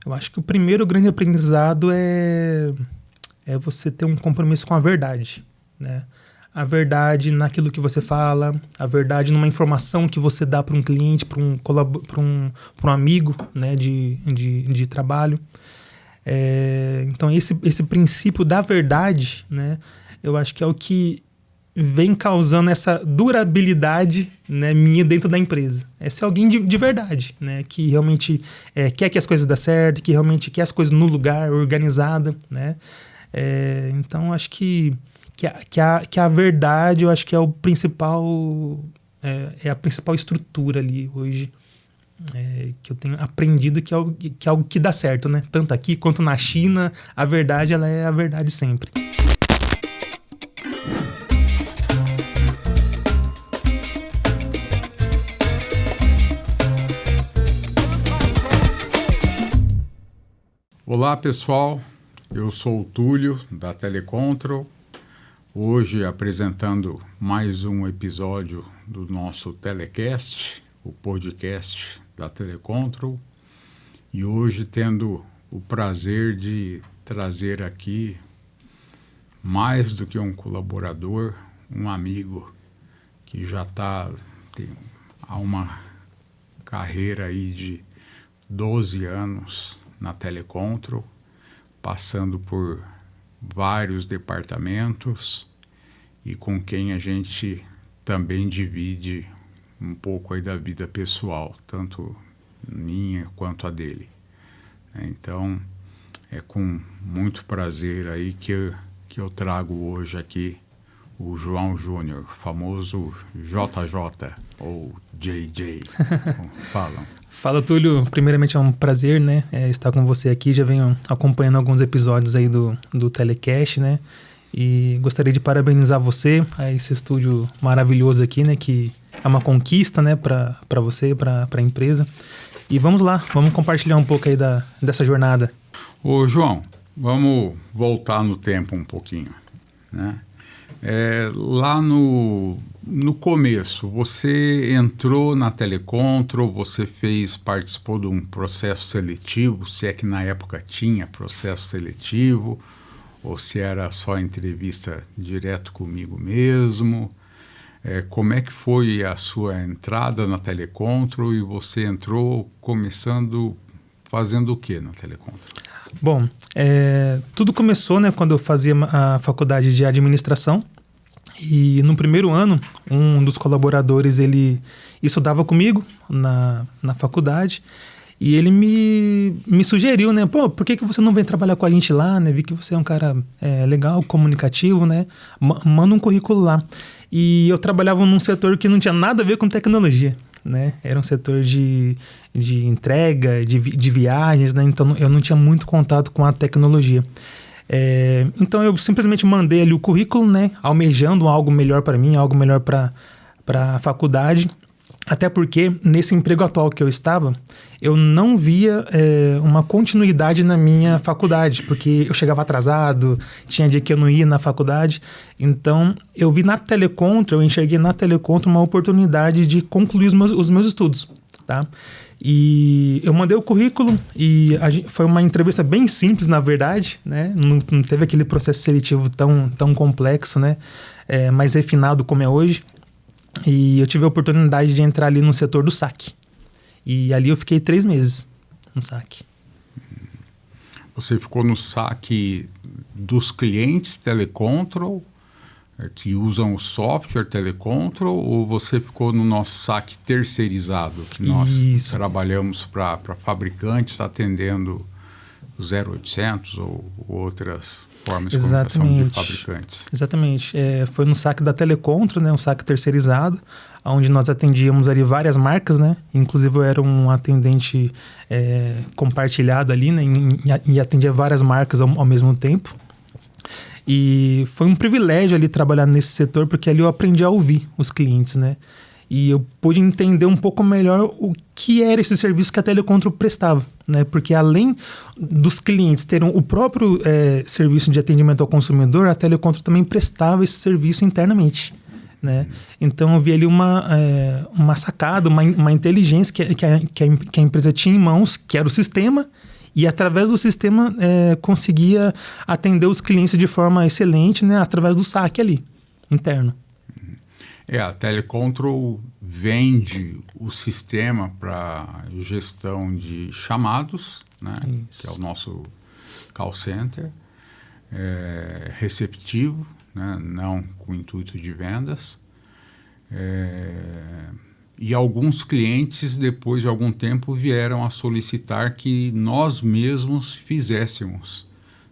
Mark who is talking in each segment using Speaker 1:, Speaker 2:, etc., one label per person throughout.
Speaker 1: Eu acho que o primeiro grande aprendizado é você ter um compromisso com a verdade, né? A verdade naquilo que você fala, a verdade numa informação que você dá para um cliente, para um amigo, né, de trabalho. Então, esse princípio da verdade, né, eu acho que é o que vem causando essa durabilidade, né, minha dentro da empresa. É ser alguém de verdade, né, que realmente quer que as coisas dêem certo, que realmente quer as coisas no lugar, organizada, né. Então, acho que a verdade, eu acho que é o principal, é a principal estrutura ali hoje, que eu tenho aprendido que é algo que dá certo, né? Tanto aqui quanto na China, a verdade, ela é a verdade sempre.
Speaker 2: Olá pessoal, eu sou o Túlio da Telecontrol, hoje apresentando mais um episódio do nosso Telecast, o podcast da Telecontrol, e hoje tendo o prazer de trazer aqui mais do que um colaborador, um amigo que já tem uma carreira aí de 12 anos na Telecontrol, passando por vários departamentos e com quem a gente também divide um pouco aí da vida pessoal, tanto minha quanto a dele. Então, é com muito prazer aí que eu trago hoje aqui o João Júnior, famoso JJ ou JJ, como falam.
Speaker 1: Fala, Túlio. Primeiramente é um prazer, né, estar com você aqui. Já venho acompanhando alguns episódios aí do Telecast, né, e gostaria de parabenizar você a esse estúdio maravilhoso aqui, né, que é uma conquista, né, para você, para a empresa. E vamos lá, vamos compartilhar um pouco aí dessa jornada.
Speaker 2: Ô, João, vamos voltar no tempo um pouquinho, né? Lá no começo, você entrou na Telecontrol, você participou de um processo seletivo, se é que na época tinha processo seletivo, ou se era só entrevista direto comigo mesmo. Como é que foi a sua entrada na Telecontrol e você entrou fazendo o que na Telecontrol?
Speaker 1: Bom, tudo começou, né, quando eu fazia a faculdade de administração. E no primeiro ano, um dos colaboradores, ele estudava comigo na faculdade, e ele me sugeriu, né, pô, por que você não vem trabalhar com a gente lá, né, vi que você é um cara legal, comunicativo, né, manda um currículo lá. E eu trabalhava num setor que não tinha nada a ver com tecnologia, né, era um setor de entrega, de viagens, né, então eu não tinha muito contato com a tecnologia. Então eu simplesmente mandei ali o currículo, né, almejando algo melhor para mim, algo melhor para a faculdade, até porque nesse emprego atual que eu estava, eu não via uma continuidade na minha faculdade, porque eu chegava atrasado, tinha dia que eu não ia na faculdade. Então eu enxerguei na Telecontrol uma oportunidade de concluir os meus estudos, tá? E eu mandei o currículo e foi uma entrevista bem simples, na verdade, né? Não teve aquele processo seletivo tão complexo, né? Mais refinado como é hoje. E eu tive a oportunidade de entrar ali no setor do saque. E ali eu fiquei 3 meses no saque.
Speaker 2: Você ficou no saque dos clientes Telecontrol, que usam o software Telecontrol, ou você ficou no nosso saque terceirizado, que nós trabalhamos para fabricantes atendendo o 0800 ou outras formas de comunicação de fabricantes?
Speaker 1: Exatamente. Foi no saque da Telecontrol, né, um saque terceirizado, onde nós atendíamos ali várias marcas, né? Inclusive eu era um atendente compartilhado ali, né, e atendia várias marcas ao mesmo tempo. E foi um privilégio ali trabalhar nesse setor, porque ali eu aprendi a ouvir os clientes, né? E eu pude entender um pouco melhor o que era esse serviço que a Telecontrol prestava, né? Porque além dos clientes terem o próprio serviço de atendimento ao consumidor, a Telecontrol também prestava esse serviço internamente, né? Então eu vi ali uma sacada, uma inteligência que a empresa tinha em mãos, que era o sistema, E através do sistema conseguia atender os clientes de forma excelente, né? Através do saque ali, interno.
Speaker 2: A Telecontrol vende o sistema para gestão de chamados, né? Que é o nosso call center, receptivo, né? Não com intuito de vendas. E alguns clientes, depois de algum tempo, vieram a solicitar que nós mesmos fizéssemos,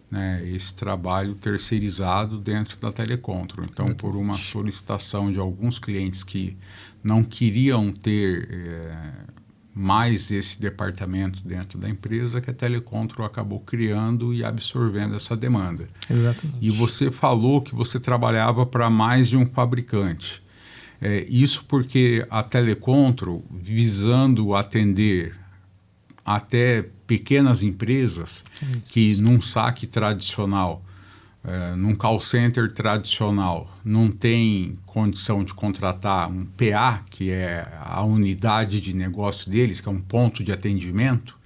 Speaker 2: né, esse trabalho terceirizado dentro da Telecontrol. Então, por uma solicitação de alguns clientes que não queriam ter mais esse departamento dentro da empresa, que a Telecontrol acabou criando e absorvendo essa demanda.
Speaker 1: Exatamente.
Speaker 2: E você falou que você trabalhava para mais de um fabricante. Isso porque a Telecontrol, visando atender até pequenas empresas que num saque tradicional, num call center tradicional, não tem condição de contratar um PA, que é a unidade de negócio deles, que é um ponto de atendimento,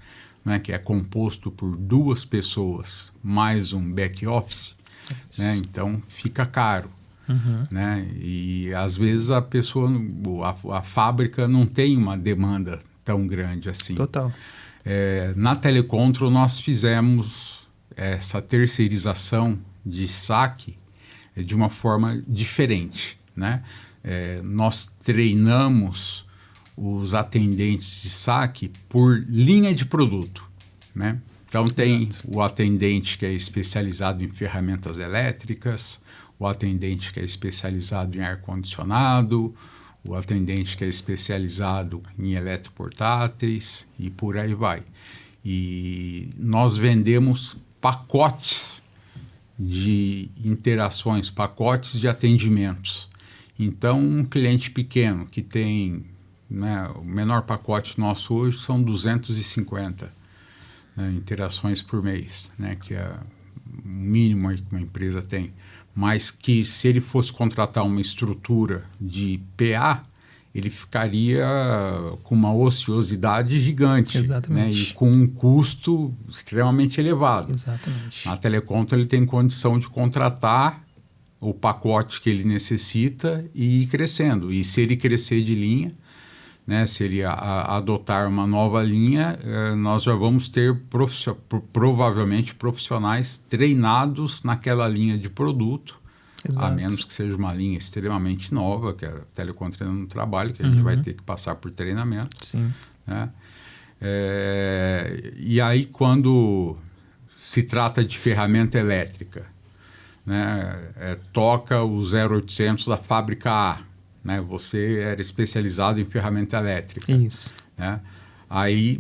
Speaker 2: né, que é composto por 2 pessoas mais um back office, né, então fica caro. Né? E às vezes a pessoa, a fábrica não tem uma demanda tão grande assim.
Speaker 1: Total.
Speaker 2: Na Telecontrol nós fizemos essa terceirização de saque de uma forma diferente, né? Nós treinamos os atendentes de saque por linha de produto, né? Então tem o atendente que é especializado em ferramentas elétricas, o atendente que é especializado em ar-condicionado, o atendente que é especializado em eletroportáteis e por aí vai. E nós vendemos pacotes de interações, pacotes de atendimentos. Então, um cliente pequeno que tem, né, o menor pacote nosso hoje são 250 interações por mês, né, que é o mínimo aí que uma empresa tem. Mas que se ele fosse contratar uma estrutura de PA, ele ficaria com uma ociosidade gigante.
Speaker 1: Exatamente.
Speaker 2: Né? E com um custo extremamente elevado.
Speaker 1: Exatamente.
Speaker 2: Na Telecontrol ele tem condição de contratar o pacote que ele necessita e ir crescendo. E se ele crescer de linha, né, se ele adotar uma nova linha, nós já vamos ter provavelmente profissionais treinados naquela linha de produto. Exato. A menos que seja uma linha extremamente nova, que a Telecontrol não trabalha, que a gente vai ter que passar por treinamento.
Speaker 1: Sim.
Speaker 2: Né? E aí, quando se trata de ferramenta elétrica, né, toca o 0800 da fábrica A, né, você era especializado em ferramenta elétrica.
Speaker 1: Isso.
Speaker 2: Né? Aí,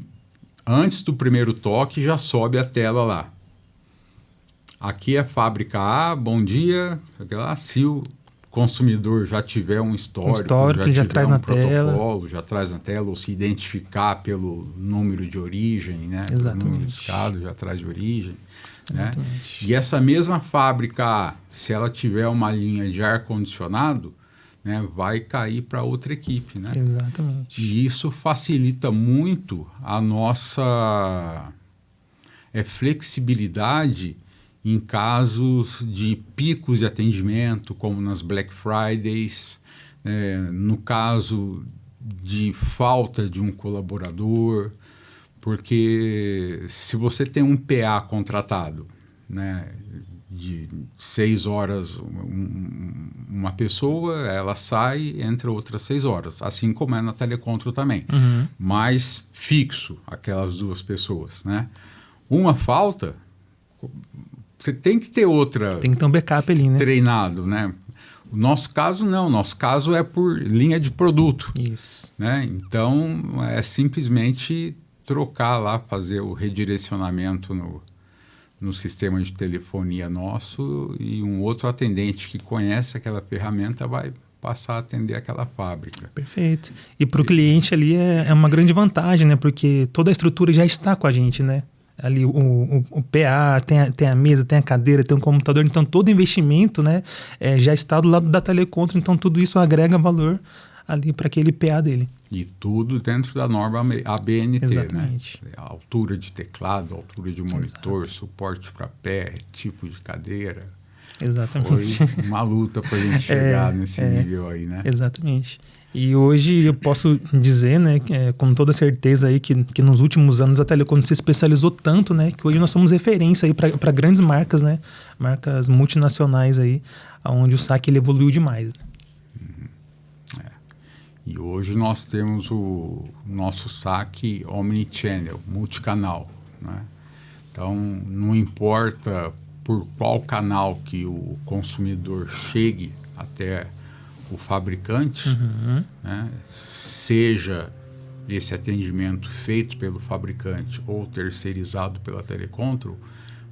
Speaker 2: antes do primeiro toque, já sobe a tela lá. Aqui é fábrica A, bom dia. Se o consumidor já tiver um histórico
Speaker 1: já traz na
Speaker 2: protocolo,
Speaker 1: tela.
Speaker 2: já traz na tela, ou se identificar pelo número de origem, né?
Speaker 1: Exatamente.
Speaker 2: O número de escada já traz de origem. Né? E essa mesma fábrica A, se ela tiver uma linha de ar-condicionado, né, vai cair para outra equipe. Né?
Speaker 1: Exatamente.
Speaker 2: E isso facilita muito a nossa flexibilidade em casos de picos de atendimento, como nas Black Fridays, no caso de falta de um colaborador, porque se você tem um PA contratado, né, de 6 horas uma pessoa, ela sai, entra outras 6 horas, assim como é na Telecontrol também, mas fixo aquelas 2 pessoas, né? Uma falta, você tem que ter outra.
Speaker 1: Tem que ter um backup ali, né?
Speaker 2: Treinado, né? O nosso caso não, nosso caso é por linha de produto.
Speaker 1: Isso.
Speaker 2: Né? Então, é simplesmente trocar lá, fazer o redirecionamento no sistema de telefonia nosso e um outro atendente que conhece aquela ferramenta vai passar a atender aquela fábrica.
Speaker 1: Perfeito. E para o cliente ali é uma grande vantagem, né? Porque toda a estrutura já está com a gente, né? Ali o PA, tem a mesa, tem a cadeira, tem um computador, então todo investimento, né, já está do lado da Telecontrol, então tudo isso agrega valor ali para aquele PA dele.
Speaker 2: E tudo dentro da norma ABNT,
Speaker 1: Exatamente.
Speaker 2: né? A altura de teclado, altura de monitor,
Speaker 1: Exato.
Speaker 2: suporte para pé, tipo de cadeira.
Speaker 1: Exatamente.
Speaker 2: Foi uma luta para a gente chegar nesse nível aí, né?
Speaker 1: Exatamente. E hoje eu posso dizer, né, com toda certeza aí que nos últimos anos a Telecom se especializou tanto, né, que hoje nós somos referência aí para grandes marcas, né, marcas multinacionais aí, onde o saque ele evoluiu demais. Né?
Speaker 2: E hoje nós temos o nosso saque omnichannel, multicanal, né? Então não importa por qual canal que o consumidor chegue até o fabricante, né, seja esse atendimento feito pelo fabricante ou terceirizado pela Telecontrol,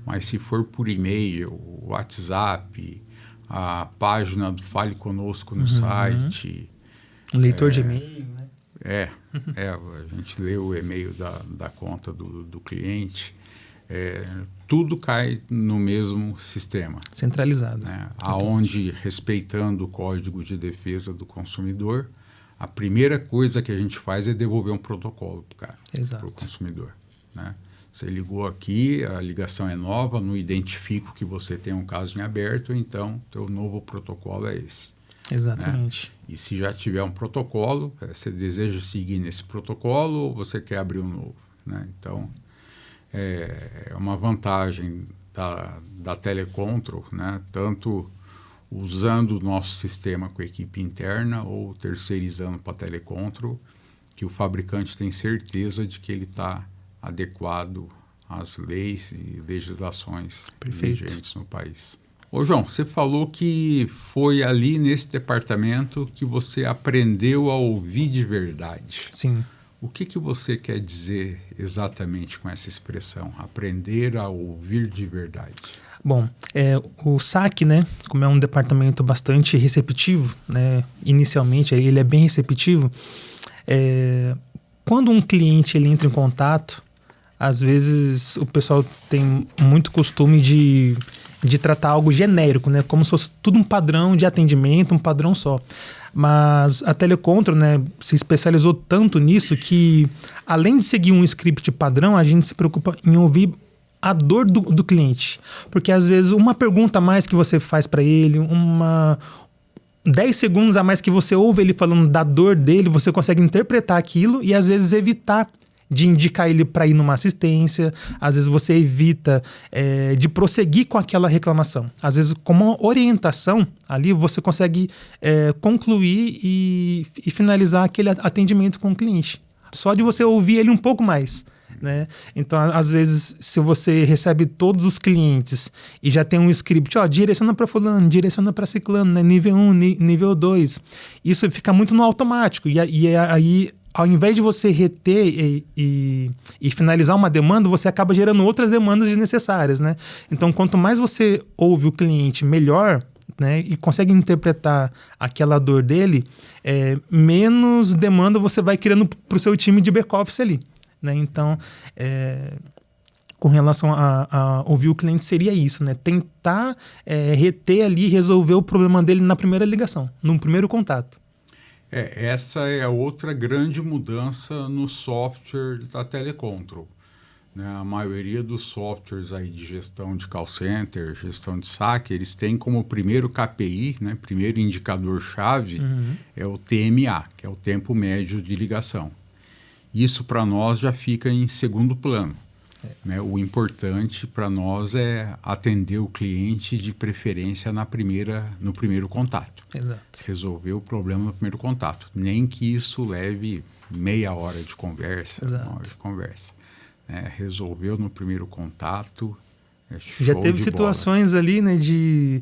Speaker 2: mas se for por e-mail, WhatsApp, a página do Fale Conosco no site.
Speaker 1: Um leitor de e-mail, né?
Speaker 2: A gente lê o e-mail da conta do cliente. Tudo cai no mesmo sistema.
Speaker 1: Centralizado.
Speaker 2: Né? Aonde, respeitando o Código de Defesa do Consumidor, a primeira coisa que a gente faz é devolver um protocolo para o consumidor. Né? Você ligou aqui, a ligação é nova, não identifico que você tem um caso em aberto, então teu novo protocolo é esse.
Speaker 1: Exatamente.
Speaker 2: Né? E se já tiver um protocolo, você deseja seguir nesse protocolo ou você quer abrir um novo? Né? Então, é uma vantagem da Telecontrol, né? Tanto usando o nosso sistema com a equipe interna ou terceirizando para a Telecontrol, que o fabricante tem certeza de que ele está adequado às leis e legislações vigentes no país. Ô João, você falou que foi ali nesse departamento que você aprendeu a ouvir de verdade.
Speaker 1: Sim.
Speaker 2: O que você quer dizer exatamente com essa expressão, aprender a ouvir de verdade?
Speaker 1: Bom, o SAC, né, como é um departamento bastante receptivo, né, inicialmente ele é bem receptivo, quando um cliente ele entra em contato, às vezes o pessoal tem muito costume de tratar algo genérico, né, como se fosse tudo um padrão de atendimento, um padrão só. Mas a Telecontrol, né, se especializou tanto nisso que, além de seguir um script padrão, a gente se preocupa em ouvir a dor do cliente. Porque, às vezes, uma pergunta a mais que você faz para ele, 10 segundos a mais que você ouve ele falando da dor dele, você consegue interpretar aquilo e, às vezes, evitar de indicar ele para ir numa assistência, às vezes você evita de prosseguir com aquela reclamação. Às vezes, com uma orientação, ali você consegue concluir e finalizar aquele atendimento com o cliente. Só de você ouvir ele um pouco mais. Né? Então, às vezes, se você recebe todos os clientes e já tem um script, direciona para fulano, direciona para ciclano, né? Nível 1, nível 2, isso fica muito no automático. E aí, ao invés de você reter e finalizar uma demanda, você acaba gerando outras demandas desnecessárias, né? Então, quanto mais você ouve o cliente, melhor, né? E consegue interpretar aquela dor dele, menos demanda você vai criando para o seu time de back-office ali. Né? Então, com relação a ouvir o cliente, seria isso, né? Tentar reter ali e resolver o problema dele na primeira ligação, no primeiro contato.
Speaker 2: Essa é outra grande mudança no software da Telecontrol. Né? A maioria dos softwares aí de gestão de call center, gestão de saque, eles têm como primeiro KPI, né? Primeiro indicador-chave, é o TMA, que é o tempo médio de ligação. Isso para nós já fica em segundo plano. Né? O importante para nós é atender o cliente de preferência no primeiro contato.
Speaker 1: Exato.
Speaker 2: Resolver o problema no primeiro contato. Nem que isso leve meia hora de conversa, uma hora de conversa. Resolveu no primeiro contato, show
Speaker 1: já teve
Speaker 2: de
Speaker 1: situações
Speaker 2: bola.
Speaker 1: Ali, né, de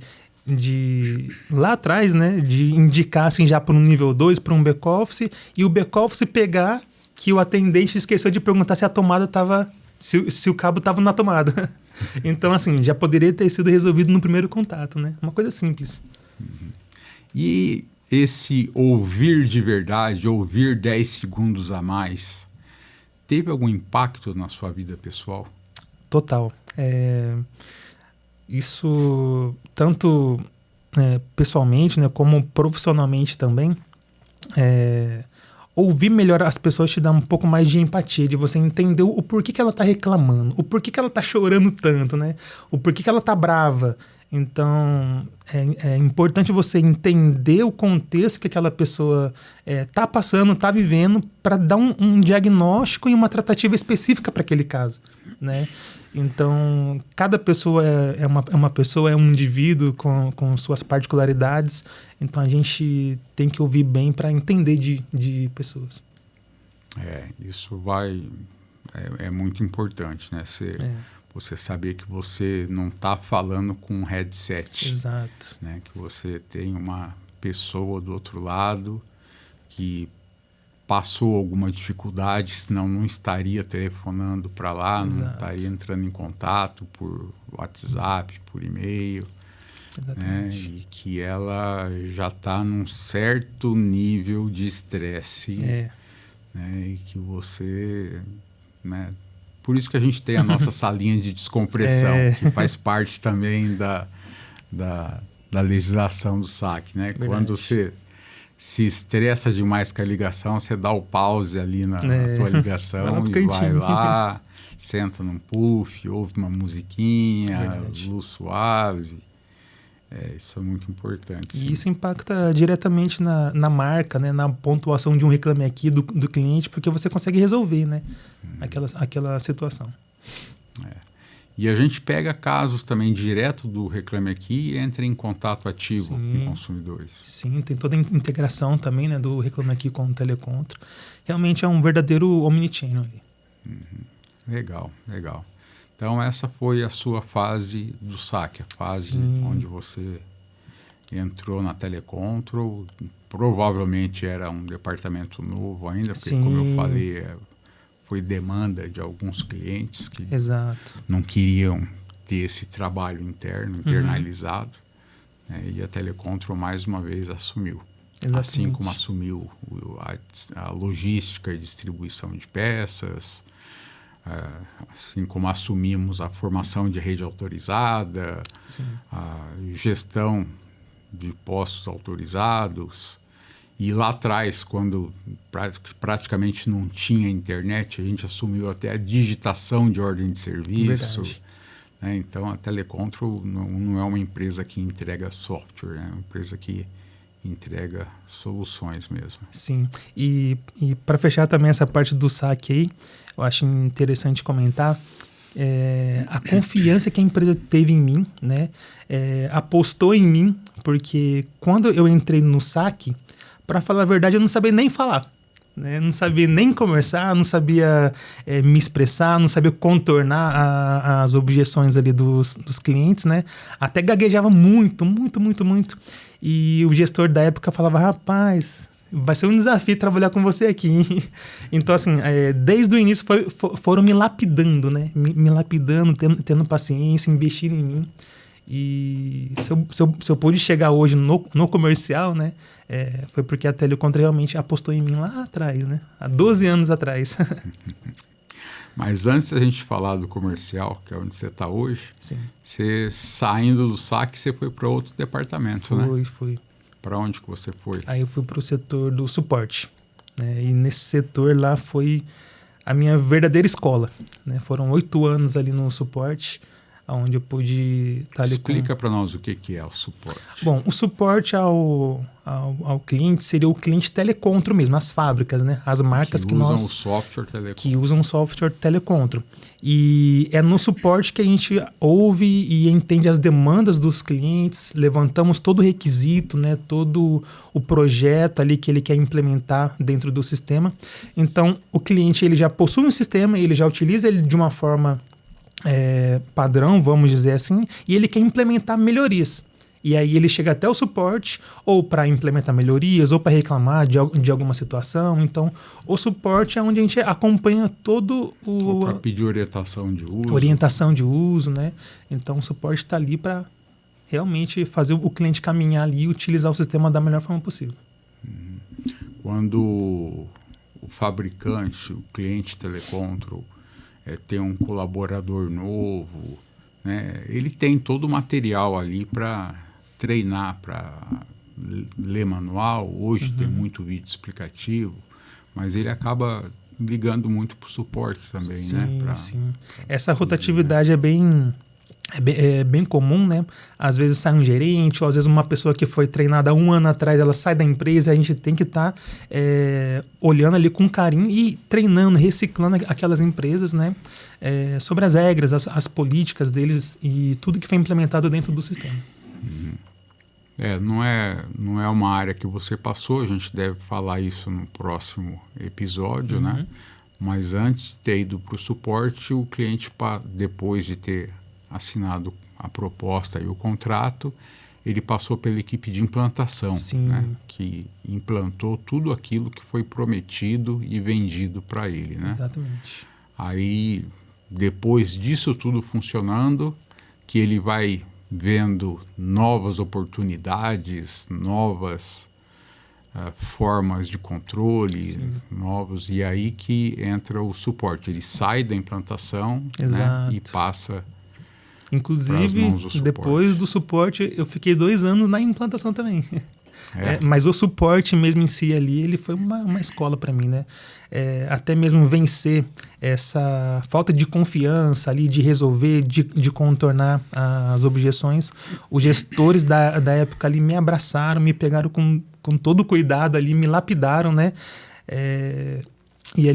Speaker 1: lá atrás, né, de indicar assim, já para um nível 2, para um back-office, e o back-office pegar que o atendente esqueceu de perguntar se a tomada estava, se o cabo estava na tomada. Então, assim, já poderia ter sido resolvido no primeiro contato, né? Uma coisa simples.
Speaker 2: E esse ouvir de verdade, ouvir 10 segundos a mais, teve algum impacto na sua vida pessoal?
Speaker 1: Total. Isso, tanto pessoalmente, né, como profissionalmente também, ouvir melhor as pessoas te dá um pouco mais de empatia, de você entender o porquê que ela tá reclamando, o porquê que ela tá chorando tanto, né? O porquê que ela tá brava. Então, é importante você entender o contexto que aquela pessoa tá passando, tá vivendo, para dar um diagnóstico e uma tratativa específica para aquele caso, né? Então, cada pessoa é uma pessoa, é um indivíduo com suas particularidades. Então, a gente tem que ouvir bem para entender de pessoas.
Speaker 2: Isso vai... É muito importante, né? Você saber que você não está falando com um headset.
Speaker 1: Exato.
Speaker 2: Né? Que você tem uma pessoa do outro lado que passou alguma dificuldade, senão não estaria telefonando para lá,
Speaker 1: Exato.
Speaker 2: Não estaria entrando em contato por WhatsApp, por e-mail. Né? E que ela já está num certo nível de estresse. Né? E que você... Né? Por isso que a gente tem a nossa salinha de descompressão, que faz parte também da legislação do SAC. Né? Quando você se estressa demais com a ligação, você dá o pause ali na tua ligação e vai lá, senta num puff, ouve uma musiquinha, luz suave. Isso é muito importante.
Speaker 1: E isso impacta diretamente na marca, né, na pontuação de um Reclame Aqui do cliente, porque você consegue resolver, né, aquela situação.
Speaker 2: E a gente pega casos também direto do Reclame Aqui e entra em contato ativo com consumidores. Sim,
Speaker 1: tem toda a integração também, né, do Reclame Aqui com o Telecontro. Realmente é um verdadeiro omnichannel.
Speaker 2: Legal. Então essa foi a sua fase do SAC, a fase onde você entrou na Telecontrol. Provavelmente era um departamento novo ainda, porque como eu falei... Foi demanda de alguns clientes que não queriam ter esse trabalho internalizado. Né? E a Telecontrol, mais uma vez, assumiu. Exatamente. Assim como assumiu a logística e distribuição de peças, assim como assumimos a formação de rede autorizada, a gestão de postos autorizados. E lá atrás, quando praticamente não tinha internet, a gente assumiu até a digitação de ordem de serviço. Né? Então, a Telecontrol não é uma empresa que entrega software, é uma empresa que entrega soluções mesmo.
Speaker 1: Sim. E para fechar também essa parte do SAC aí, eu acho interessante comentar a confiança que a empresa teve em mim, né? Apostou em mim, porque quando eu entrei no SAC... Para falar a verdade, eu não sabia nem falar, né? Não sabia nem conversar, não sabia me expressar, não sabia contornar as objeções ali dos clientes, né? Até gaguejava muito. E o gestor da época falava, rapaz, vai ser um desafio trabalhar com você aqui. Então, assim, desde o início foram me lapidando, né? Me lapidando, tendo paciência, investindo em mim. E se eu pude chegar hoje no comercial, né? Foi porque a Telecontrol realmente apostou em mim lá atrás, né? Há 12 anos atrás.
Speaker 2: Mas antes da gente falar do comercial, que é onde você está hoje, você saindo do SAC, você foi para outro departamento, né?
Speaker 1: Fui.
Speaker 2: Para onde que você foi?
Speaker 1: Aí eu fui para o setor do suporte, né? E nesse setor lá foi a minha verdadeira escola, né? Foram 8 anos ali no suporte, onde eu pude estar ali.
Speaker 2: Explica para nós o que é o suporte.
Speaker 1: Bom, o suporte ao cliente seria o cliente Telecontrol mesmo, as fábricas, né? As marcas que usam
Speaker 2: o software Telecontrol.
Speaker 1: Que usam o software Telecontrol. E é no suporte que a gente ouve e entende as demandas dos clientes, levantamos todo o requisito, né? Todo o projeto ali que ele quer implementar dentro do sistema. Então, o cliente ele já possui um sistema, ele já utiliza ele de uma forma padrão, vamos dizer assim, e ele quer implementar melhorias. E aí ele chega até o suporte, ou para implementar melhorias, ou para reclamar de alguma situação. Então, o suporte é onde a gente acompanha todo o...
Speaker 2: Ou para pedir orientação de uso.
Speaker 1: Orientação de uso, né? Então, o suporte está ali para realmente fazer o cliente caminhar ali e utilizar o sistema da melhor forma possível.
Speaker 2: Quando o fabricante, o cliente Telecontrol, tem um colaborador novo, né? Ele tem todo o material ali para treinar, para ler manual, hoje tem muito vídeo explicativo, mas ele acaba ligando muito para o suporte também,
Speaker 1: sim,
Speaker 2: né?
Speaker 1: Sim. Essa rotatividade é bem comum, né? Às vezes sai um gerente, ou às vezes uma pessoa que foi treinada há um ano atrás, ela sai da empresa e a gente tem que estar olhando ali com carinho e treinando, reciclando aquelas empresas, né? Sobre as regras, as políticas deles e tudo que foi implementado dentro do sistema.
Speaker 2: Não é uma área que você passou, a gente deve falar isso no próximo episódio, né? Mas antes de ter ido para o suporte, o cliente, depois de ter assinado a proposta e o contrato, ele passou pela equipe de implantação, né? Que implantou tudo aquilo que foi prometido e vendido para ele, né?
Speaker 1: Exatamente.
Speaker 2: Aí, depois disso tudo funcionando, que ele vai vendo novas oportunidades, novas formas de controle, e aí que entra o suporte. Ele sai da implantação, né, e passa.
Speaker 1: Inclusive, depois do suporte, eu fiquei 2 anos na implantação também. Mas o suporte mesmo em si ali, ele foi uma escola para mim, né? Até mesmo vencer essa falta de confiança ali, de resolver, de contornar as objeções. Os gestores da época ali me abraçaram, me pegaram com todo cuidado ali, me lapidaram, né? E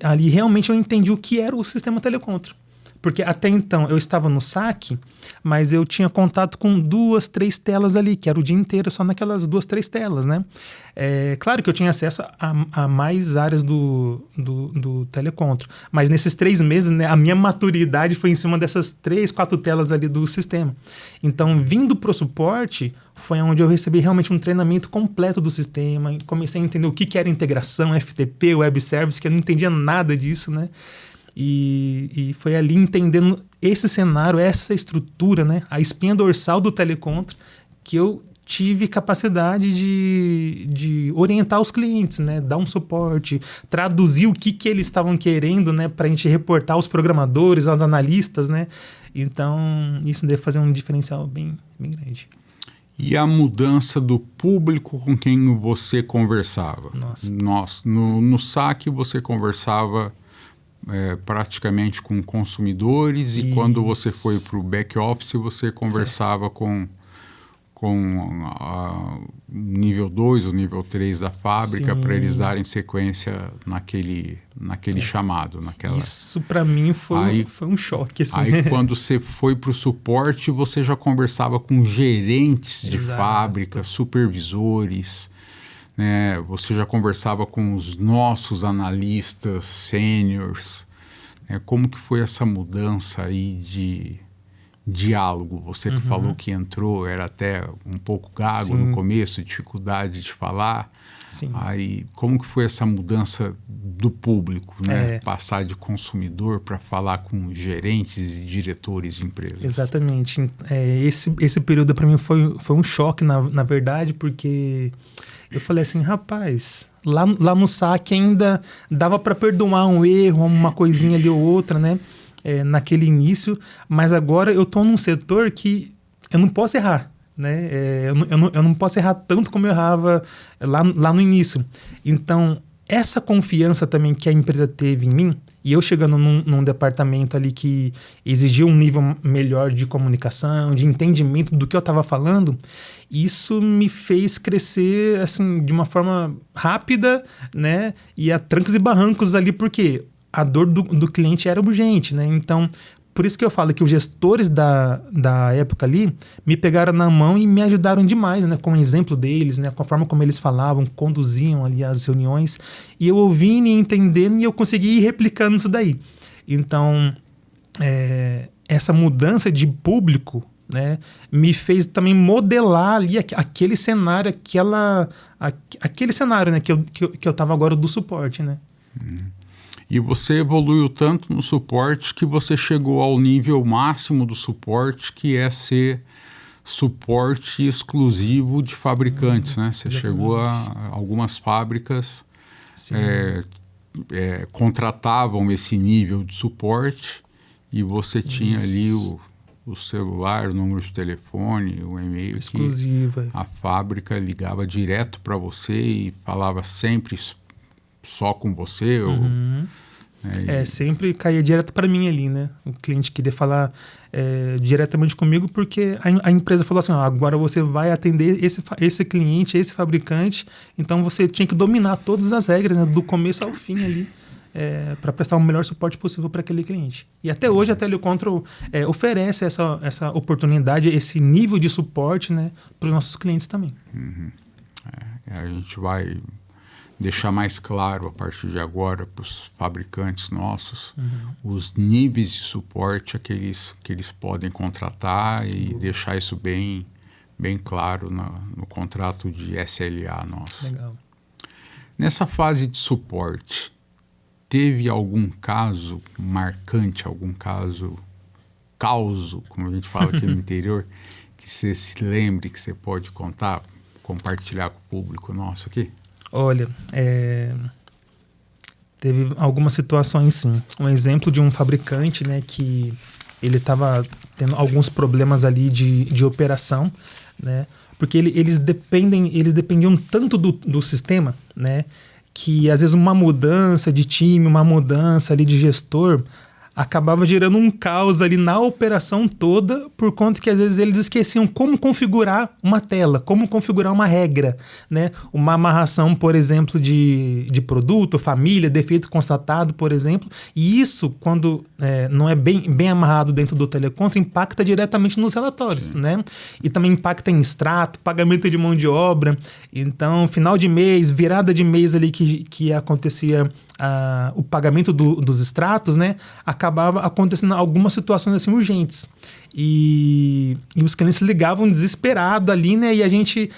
Speaker 1: ali realmente eu entendi o que era o sistema Telecontro. Porque até então eu estava no saque, mas eu tinha contato com 2, 3 telas ali, que era o dia inteiro só naquelas 2, 3 telas, né? Claro que eu tinha acesso a mais áreas do Telecontro, mas nesses 3 meses, né, a minha maturidade foi em cima dessas 3, 4 telas ali do sistema. Então, vindo para o suporte, foi onde eu recebi realmente um treinamento completo do sistema, comecei a entender o que era integração, FTP, Web Service, que eu não entendia nada disso, né? E foi ali entendendo esse cenário, essa estrutura, né, a espinha dorsal do Telecontro, que eu tive capacidade de orientar os clientes, né, dar um suporte, traduzir o que eles estavam querendo, né, para a gente reportar aos programadores, aos analistas, né. Então, isso deve fazer um diferencial bem grande.
Speaker 2: E a mudança do público com quem você conversava? No saque você conversava praticamente com consumidores e quando você foi para o back office você conversava com nível 2 ou nível 3 da fábrica para eles darem sequência naquele chamado.
Speaker 1: Isso para mim foi um choque. Assim.
Speaker 2: Aí quando você foi para o suporte você já conversava com gerentes de fábrica, supervisores, né? Você já conversava com os nossos analistas sêniors, né? Como que foi essa mudança aí de diálogo? Você que falou que entrou, era até um pouco gago no começo, dificuldade de falar. Aí, como que foi essa mudança do público, né? Passar de consumidor para falar com gerentes e diretores de empresas.
Speaker 1: Exatamente. Esse período para mim foi um choque, na verdade, porque eu falei assim, rapaz, lá no saque ainda dava para perdoar um erro, uma coisinha ali ou outra, né? Naquele início, mas agora eu estou num setor que eu não posso errar, né? Eu não posso errar tanto como eu errava lá no início. Então, essa confiança também que a empresa teve em mim, e eu chegando num departamento ali que exigia um nível melhor de comunicação, de entendimento do que eu estava falando, isso me fez crescer assim, de uma forma rápida, né? E a trancos e barrancos ali, porque a dor do cliente era urgente, né? Então, por isso que eu falo que os gestores da época ali me pegaram na mão e me ajudaram demais, né? Com o exemplo deles, né? Com a forma como eles falavam, conduziam ali as reuniões. E eu ouvindo e entendendo e eu consegui ir replicando isso daí. Então, essa mudança de público, né? Me fez também modelar ali aquele cenário, aquele cenário, né? Que eu tava agora do suporte, né?
Speaker 2: E você evoluiu tanto no suporte que você chegou ao nível máximo do suporte, que é ser suporte exclusivo de fabricantes, né? Você chegou a algumas fábricas contratavam esse nível de suporte e você tinha ali o celular, o número de telefone, o e-mail.
Speaker 1: Exclusiva.
Speaker 2: A fábrica ligava direto para você e falava sempre só com você.
Speaker 1: Uhum. Sempre caía direto para mim ali, né? O cliente queria falar diretamente comigo porque a empresa falou assim, agora você vai atender esse cliente, esse fabricante, então você tinha que dominar todas as regras, né? Do começo ao fim ali, para prestar o melhor suporte possível para aquele cliente. E até hoje a Telecontrol oferece essa oportunidade, esse nível de suporte, né, para os nossos clientes também.
Speaker 2: Uhum. A gente vai deixar mais claro a partir de agora para os fabricantes nossos os níveis de suporte que eles podem contratar e deixar isso bem claro no contrato de SLA nosso.
Speaker 1: Legal.
Speaker 2: Nessa fase de suporte, teve algum caso marcante, algum caso causo, como a gente fala aqui no interior, que você se lembre, que você pode contar, compartilhar com o público nosso aqui?
Speaker 1: Olha, teve algumas situações, sim. Um exemplo de um fabricante, né, que ele estava tendo alguns problemas ali de operação, né, porque eles dependiam tanto do sistema, né, que às vezes uma mudança de time, uma mudança ali de gestor acabava gerando um caos ali na operação toda, por conta que às vezes eles esqueciam como configurar uma tela, como configurar uma regra, né? Uma amarração, por exemplo, de produto, família, defeito constatado, por exemplo. E isso, quando não é bem amarrado dentro do Telecontrol, impacta diretamente nos relatórios, sim, né? E também impacta em extrato, pagamento de mão de obra. Então, final de mês, virada de mês ali que acontecia o pagamento dos extratos, né? Acabava acontecendo algumas situações assim urgentes. E os clientes ligavam desesperados ali, né? E a gente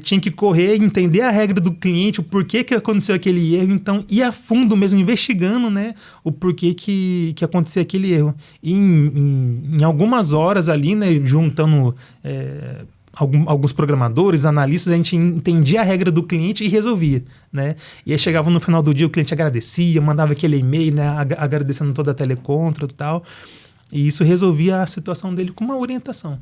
Speaker 1: tinha que correr, entender a regra do cliente, o porquê que aconteceu aquele erro. Então, ir a fundo mesmo, investigando, né? O porquê que aconteceu aquele erro. E em algumas horas ali, né? Juntando alguns programadores, analistas, a gente entendia a regra do cliente e resolvia, né? E aí chegava no final do dia, o cliente agradecia, mandava aquele e-mail, né, agradecendo toda a Telecontrol e tal. E isso resolvia a situação dele com uma orientação.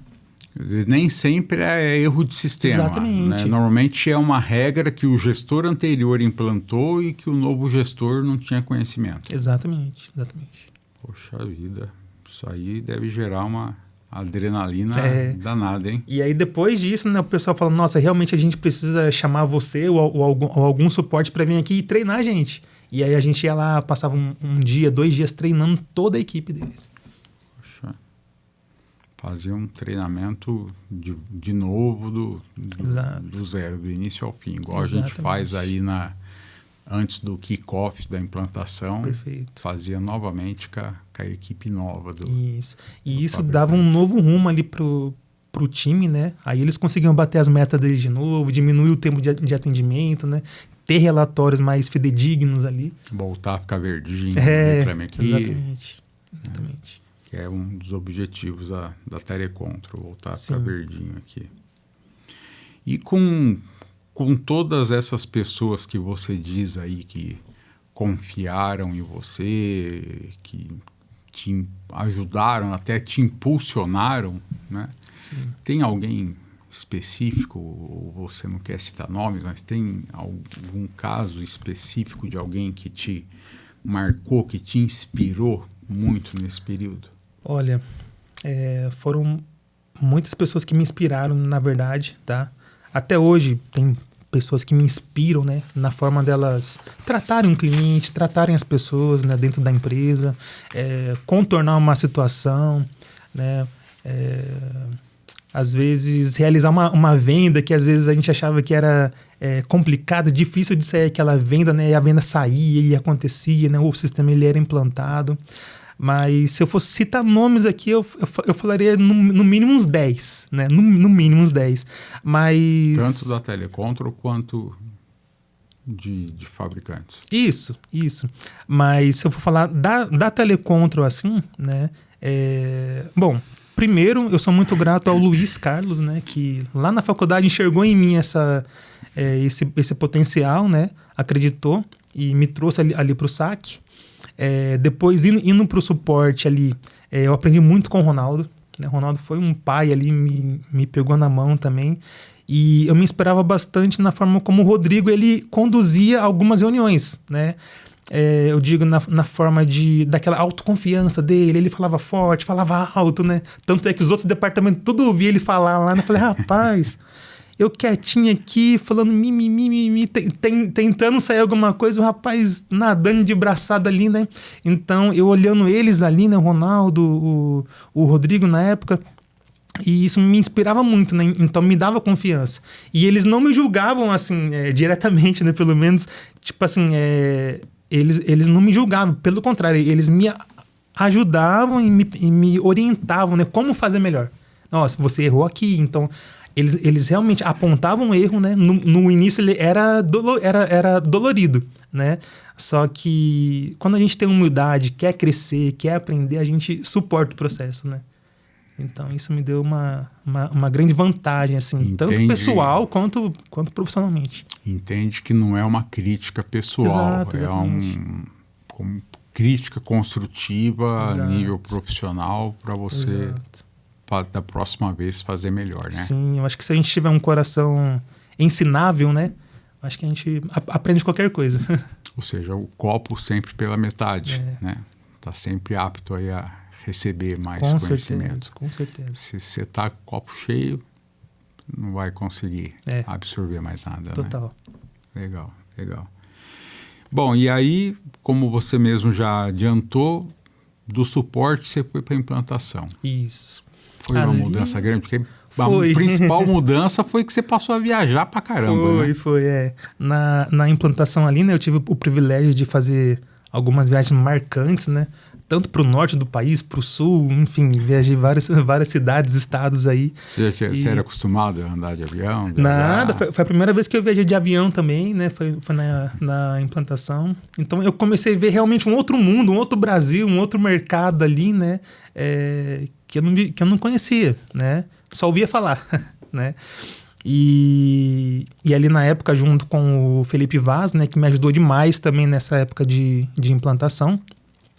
Speaker 2: Nem sempre é erro de sistema.
Speaker 1: Exatamente.
Speaker 2: Né? Normalmente é uma regra que o gestor anterior implantou e que o novo gestor não tinha conhecimento.
Speaker 1: Exatamente.
Speaker 2: Poxa vida, isso aí deve gerar uma adrenalina danada, hein?
Speaker 1: E aí depois disso, né, o pessoal fala, nossa, realmente a gente precisa chamar você ou algum suporte para vir aqui e treinar a gente. E aí a gente ia lá, passava um dia, 2 dias treinando toda a equipe deles.
Speaker 2: Poxa, fazia um treinamento de novo do zero, do início ao fim, igual exatamente. A gente faz aí antes do kick-off da implantação.
Speaker 1: Perfeito.
Speaker 2: Fazia novamente com a equipe nova
Speaker 1: Isso. E isso dava um novo rumo ali pro time, né? Aí eles conseguiam bater as metas deles de novo, diminuir o tempo de atendimento, né? Ter relatórios mais fidedignos ali.
Speaker 2: Voltar a ficar verdinho.
Speaker 1: Exatamente.
Speaker 2: Que é um dos objetivos da Telecontrol, voltar a ficar verdinho aqui. E com todas essas pessoas que você diz aí que confiaram em você, que te ajudaram, até te impulsionaram, né?
Speaker 1: Sim.
Speaker 2: Tem alguém específico, ou você não quer citar nomes, mas tem algum caso específico de alguém que te marcou, que te inspirou muito nesse período?
Speaker 1: Olha, foram muitas pessoas que me inspiraram, na verdade, tá? Até hoje tem pessoas que me inspiram, né, na forma delas tratarem um cliente, tratarem as pessoas, né, dentro da empresa, contornar uma situação, né, às vezes realizar uma venda que às vezes a gente achava que era complicada, difícil de sair aquela venda, né, e a venda saía e acontecia, né, o sistema ele era implantado. Mas se eu fosse citar nomes aqui, eu falaria no mínimo uns 10, né? No mínimo uns 10. Mas...
Speaker 2: Tanto da Telecontrol quanto de fabricantes.
Speaker 1: Isso. Mas se eu for falar da Telecontrol assim, né? Bom, primeiro eu sou muito grato ao Luiz Carlos, né? Que lá na faculdade enxergou em mim esse potencial, né? Acreditou e me trouxe ali para o SAC. Depois, indo para o suporte ali, eu aprendi muito com o Ronaldo, né? O Ronaldo foi um pai ali, me pegou na mão também. E eu me inspirava bastante na forma como o Rodrigo ele conduzia algumas reuniões, né? Eu digo na forma daquela autoconfiança dele, ele falava forte, falava alto, né? Tanto é que os outros departamentos tudo ouvia ele falar lá, né? Eu falei, rapaz, eu quietinho aqui, falando mimimi, tentando sair alguma coisa, o rapaz nadando de braçada ali, né? Então, eu olhando eles ali, né? O Ronaldo, o Rodrigo na época, e isso me inspirava muito, né? Então me dava confiança. E eles não me julgavam, assim, diretamente, né? Pelo menos, tipo assim, eles não me julgavam. Pelo contrário, eles me ajudavam e me orientavam, né? Como fazer melhor. Nossa, você errou aqui. Então, eles realmente apontavam o erro, né? No início ele era dolorido, né? Só que quando a gente tem humildade, quer crescer, quer aprender, a gente suporta o processo, né? Então, isso me deu uma grande vantagem, assim,
Speaker 2: Entendi.
Speaker 1: Tanto pessoal quanto profissionalmente.
Speaker 2: Entende que não é uma crítica pessoal,
Speaker 1: Exato,
Speaker 2: como crítica construtiva
Speaker 1: Exato.
Speaker 2: a nível profissional para você, da próxima vez, fazer melhor, né?
Speaker 1: Sim, eu acho que se a gente tiver um coração ensinável, né, acho que a gente aprende qualquer coisa.
Speaker 2: Ou seja, o copo sempre pela metade, né? Tá sempre apto aí a receber mais conhecimento.
Speaker 1: Com certeza.
Speaker 2: Se você está com o copo cheio, não vai conseguir absorver mais nada.
Speaker 1: Total.
Speaker 2: Né? Legal. Bom, e aí, como você mesmo já adiantou, do suporte você foi para a implantação.
Speaker 1: Isso.
Speaker 2: Foi uma mudança grande, porque a principal mudança foi que você passou a viajar pra caramba.
Speaker 1: Foi. Na implantação ali, né, eu tive o privilégio de fazer algumas viagens marcantes, né? Tanto para o norte do país, para o sul, enfim, viajei várias cidades, estados aí.
Speaker 2: Você era acostumado a andar de avião?
Speaker 1: Nada, foi a primeira vez que eu viajei de avião também, né? Foi na implantação. Então eu comecei a ver realmente um outro mundo, um outro Brasil, um outro mercado ali, né? Que eu não conhecia, né? Só ouvia falar, né? E ali na época, junto com o Felipe Vaz, né? Que me ajudou demais também nessa época de implantação.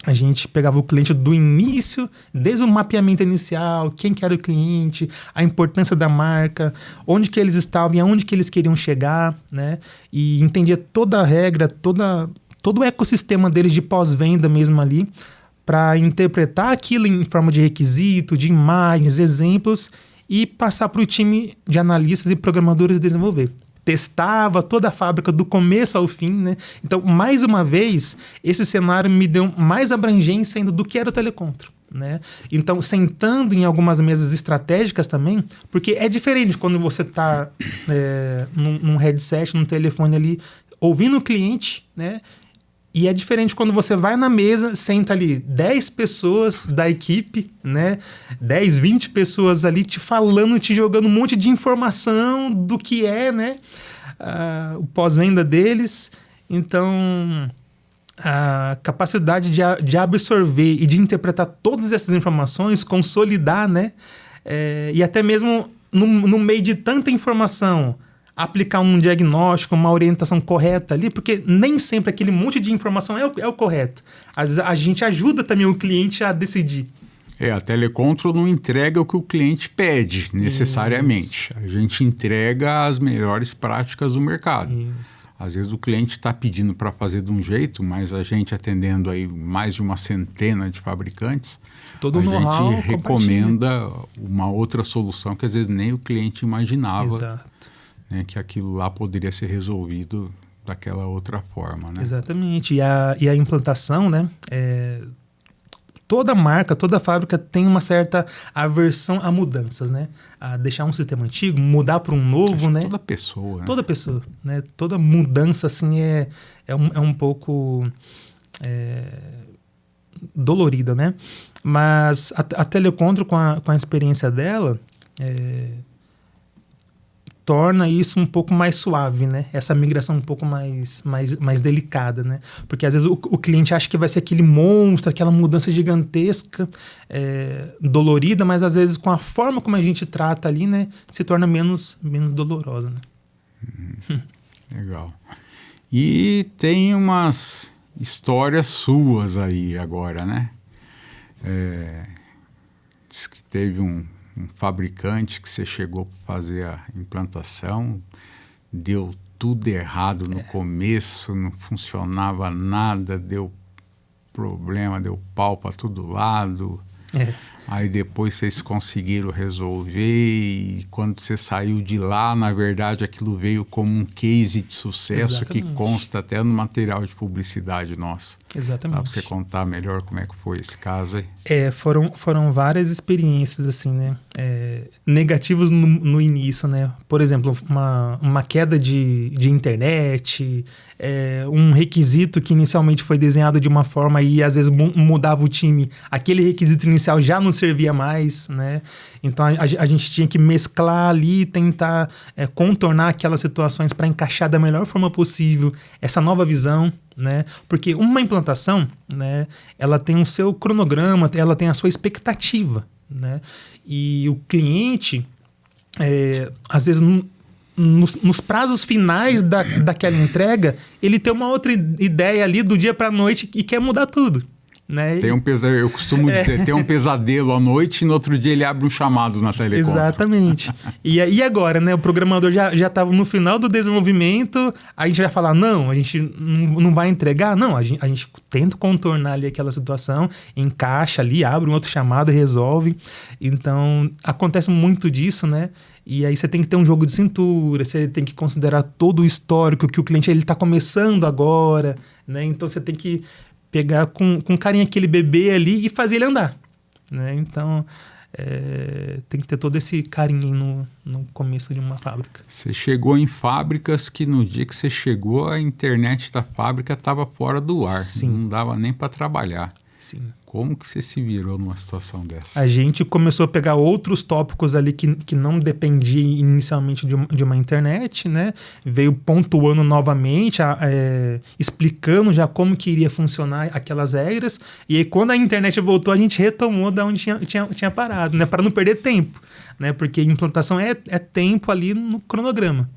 Speaker 1: A gente pegava o cliente do início, desde o mapeamento inicial, quem que era o cliente, a importância da marca, onde que eles estavam e aonde que eles queriam chegar, né? E entendia toda a regra, todo o ecossistema deles de pós-venda mesmo ali, para interpretar aquilo em forma de requisito, de imagens, exemplos e passar para o time de analistas e programadores desenvolver. Testava toda a fábrica do começo ao fim, né? Então, mais uma vez, esse cenário me deu mais abrangência ainda do que era o Telecontro, né? Então, sentando em algumas mesas estratégicas também, porque é diferente quando você está num headset, num telefone ali, ouvindo o cliente, né? E é diferente quando você vai na mesa, senta ali 10 pessoas da equipe, né? 10, 20 pessoas ali te falando, te jogando um monte de informação do que é, né? O pós-venda deles. Então, a capacidade de absorver e de interpretar todas essas informações, consolidar, né? E até mesmo no meio de tanta informação, aplicar um diagnóstico, uma orientação correta ali, porque nem sempre aquele monte de informação é o correto. Às vezes a gente ajuda também o cliente a decidir.
Speaker 2: A Telecontrol não entrega o que o cliente pede, necessariamente. Isso. A gente entrega as melhores práticas do mercado.
Speaker 1: Isso.
Speaker 2: Às vezes o cliente está pedindo para fazer de um jeito, mas a gente atendendo aí mais de uma centena de fabricantes, a gente recomenda uma outra solução que às vezes nem o cliente imaginava.
Speaker 1: Exato.
Speaker 2: Né, que aquilo lá poderia ser resolvido daquela outra forma, né?
Speaker 1: Exatamente. E a implantação, né? Toda marca, toda fábrica tem uma certa aversão a mudanças, né? A deixar um sistema antigo, mudar para um novo, né?
Speaker 2: Toda pessoa. Né?
Speaker 1: Toda pessoa, né? Toda mudança, assim, é um pouco dolorida, né? Mas a Telecontrol, com a experiência dela, torna isso um pouco mais suave, né? Essa migração um pouco mais delicada, né? Porque às vezes o cliente acha que vai ser aquele monstro, aquela mudança gigantesca, dolorida, mas às vezes com a forma como a gente trata ali, né? Se torna menos dolorosa, né?
Speaker 2: Legal. E tem umas histórias suas aí agora, né? Diz que teve um fabricante que você chegou para fazer a implantação, deu tudo errado no começo, não funcionava nada, deu problema, deu pau para todo lado. Aí depois vocês conseguiram resolver e quando você saiu de lá, na verdade, aquilo veio como um case de sucesso. Exatamente. Que consta até no material de publicidade nosso.
Speaker 1: Exatamente.
Speaker 2: Dá para você contar melhor como é que foi esse caso aí?
Speaker 1: Foram várias experiências, assim, né? Negativas no início, né? Por exemplo, uma queda de internet, um requisito que inicialmente foi desenhado de uma forma e às vezes mudava o time. Aquele requisito inicial já não servia mais, né? Então a gente tinha que mesclar ali e tentar contornar aquelas situações para encaixar da melhor forma possível essa nova visão, né? Porque uma implantação, né, ela tem o seu cronograma, ela tem a sua expectativa, né? E o cliente, às vezes, nos prazos finais daquela entrega, ele tem uma outra ideia ali do dia para a noite e quer mudar tudo. Né?
Speaker 2: Eu costumo dizer, tem um pesadelo à noite e no outro dia ele abre um chamado na Telecontro.
Speaker 1: Exatamente. E agora, né? O programador já estava no final do desenvolvimento, a gente vai falar, não, a gente não vai entregar? Não, a gente tenta contornar ali aquela situação, encaixa ali, abre um outro chamado e resolve. Então, acontece muito disso, né? E aí você tem que ter um jogo de cintura, você tem que considerar todo o histórico que o cliente está começando agora, né? Então, você tem que pegar com carinho aquele bebê ali e fazer ele andar, né? Então, tem que ter todo esse carinho no começo de uma fábrica.
Speaker 2: Você chegou em fábricas que no dia que você chegou, a internet da fábrica estava fora do ar. Sim. Não dava nem para trabalhar.
Speaker 1: Sim.
Speaker 2: Como que você se virou numa situação dessa?
Speaker 1: A gente começou a pegar outros tópicos ali que não dependiam inicialmente de uma internet, né? Veio pontuando novamente, explicando já como que iria funcionar aquelas regras. E aí, quando a internet voltou, a gente retomou da onde tinha parado, né? Para não perder tempo, né? Porque implantação é tempo ali no cronograma.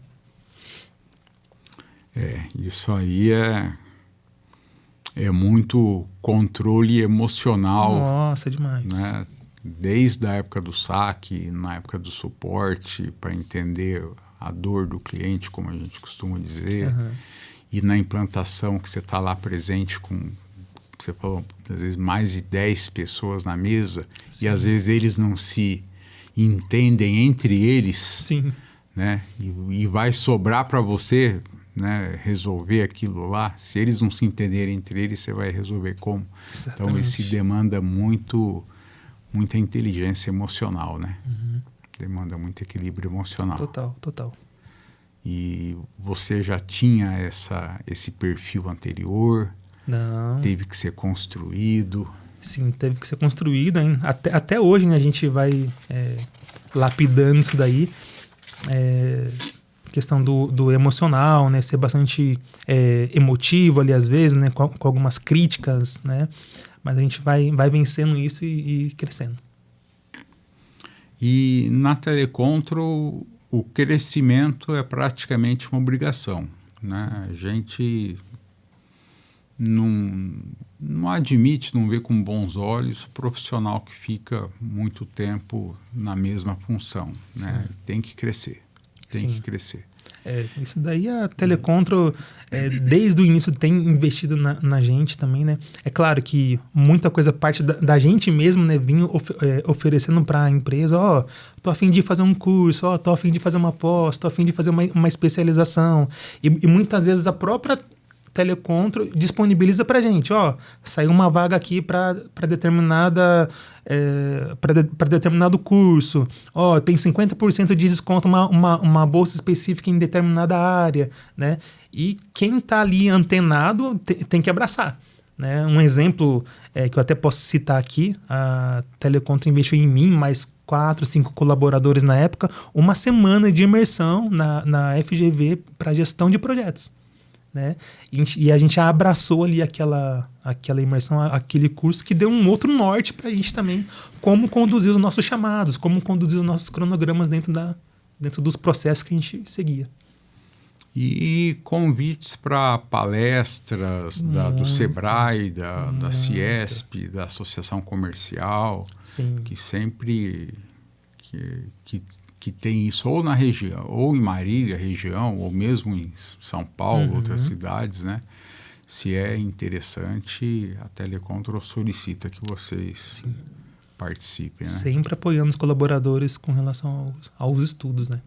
Speaker 2: Isso aí é muito controle emocional.
Speaker 1: Nossa, demais.
Speaker 2: Né? Desde a época do saque, na época do suporte, para entender a dor do cliente, como a gente costuma dizer. Uhum. E na implantação, que você está lá presente com, você falou, às vezes mais de 10 pessoas na mesa. Sim. E às vezes eles não se entendem entre eles. Sim. Né? E vai sobrar para você, né, resolver aquilo lá. Se eles não se entenderem entre eles, você vai resolver como? Exatamente. Então, isso demanda muita inteligência emocional, né? Uhum. Demanda muito equilíbrio emocional.
Speaker 1: Total.
Speaker 2: E você já tinha esse perfil anterior?
Speaker 1: Não.
Speaker 2: Teve que ser construído?
Speaker 1: Sim, teve que ser construído, hein? Até hoje, né, a gente vai lapidando isso daí. Questão do emocional, né? Ser bastante emotivo ali às vezes, né? Com algumas críticas, né? Mas a gente vai vencendo isso e crescendo.
Speaker 2: E na Telecontro, o crescimento é praticamente uma obrigação, né? A gente não admite, não vê com bons olhos o profissional que fica muito tempo na mesma função, né? Tem que crescer. Tem que crescer.
Speaker 1: Isso daí a Telecontro, desde o início, tem investido na gente também, né? É claro que muita coisa parte da gente mesmo, né? Vinha oferecendo para a empresa, tô a fim de fazer um curso, tô a fim de fazer uma pós, tô a fim de fazer uma especialização. E muitas vezes a própria Telecontro disponibiliza para a gente, saiu uma vaga aqui para determinado curso, tem 50% de desconto, uma bolsa específica em determinada área, né? E quem está ali antenado tem que abraçar, né? Um exemplo que eu até posso citar aqui, a Telecontro investiu em mim, mais 4, 5 colaboradores na época, uma semana de imersão na FGV para gestão de projetos. Né? E a gente abraçou ali aquela imersão, aquele curso que deu um outro norte para a gente também, como conduzir os nossos chamados, como conduzir os nossos cronogramas dentro dos processos que a gente seguia.
Speaker 2: E convites para palestras do Sebrae, da Ciesp, da Associação Comercial,
Speaker 1: Sim.
Speaker 2: que sempre que tem isso, ou na região, ou em Marília, região, ou mesmo em São Paulo, outras cidades, né? Se é interessante, a Telecontrol solicita que vocês participem, né?
Speaker 1: Sempre apoiando os colaboradores com relação aos estudos, né?